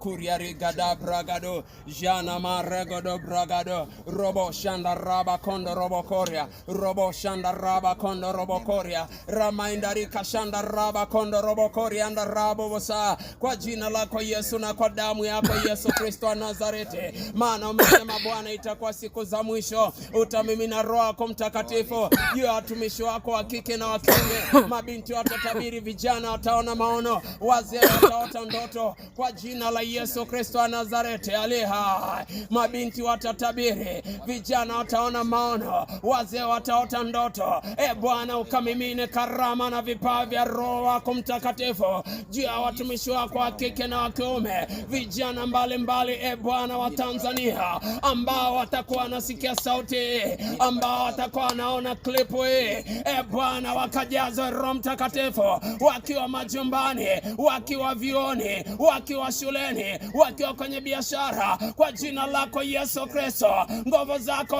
kuria rigada bragado jana maregodo bragado robo shanda raba kondo robo koria robo shanda raba kondo robo koria ramaindari kashanda raba kondo robo koria anda rabo bosa. Kwa jina lako Yesu na kwa damu yako Yesu Kristo wa Nazareti, maana umesema Bwana itakuwa siku za mwisho utamimina Roho yako Mtakatifu juu ya watumishi wako wa kike na wa kiume. Mabinti watatabiri, vijana wataona maono, wazee wataota ndoto kwa jina la Yesu Kristo wa Nazareti aliye hai. Mabinti watatabiri, vijana wataona maono, wazee wataota ndoto. Bwana ukamimine karama na vipawa vya Roho wako Mtakatifu juu ya watumishi wako wa kike na wa kiume, vijana mbalimbali Bwana wa Tanzania ambao watakuwa nasikia sauti, ambao watakuwa wanaona klipu hii Bwana, wakajaza Roho Mtakatifu wakiwa majumbani, wakiwa vioni, wakiwa shuleni, wakiwa kwenye biashara kwa jina lako Yesu Kristo. Nguvu zako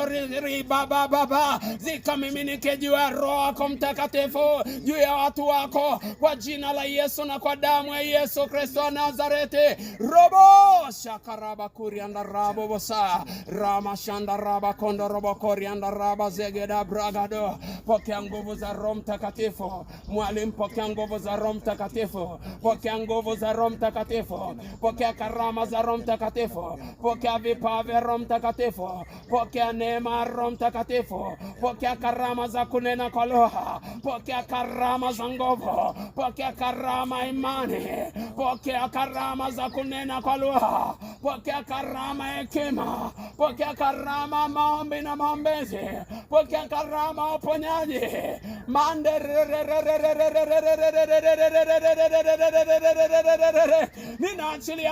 baba zikamiminike juu ya Roho wako Mtakatifu juu ya watu wako kwa jina la Yesu na kwa damu ya Yesu Kristo wa Nazareti. Robo shakaraba kurianda rabo bosa rama shanda raba kondo robo korianda raba zegeda bragado. Pokea nguvu za Roho Mtakatifu mwalimu, pokea nguvu za Roho Mtakatifu, pokea nguvu za Roho Mtakatifu, pokea karama za Roho Mtakatifu, pokea vipawa vya Roho Mtakatifu, pokea neema ya Roho Mtakatifu, pokea karama za kunena kwa lugha, pokea karama za nguvu, pokea karama imani, pokea karama za kunena kwa lugha, pokea karama hekima, pokea karama maombi na maombezi, pokea karama uponyaji nina achilia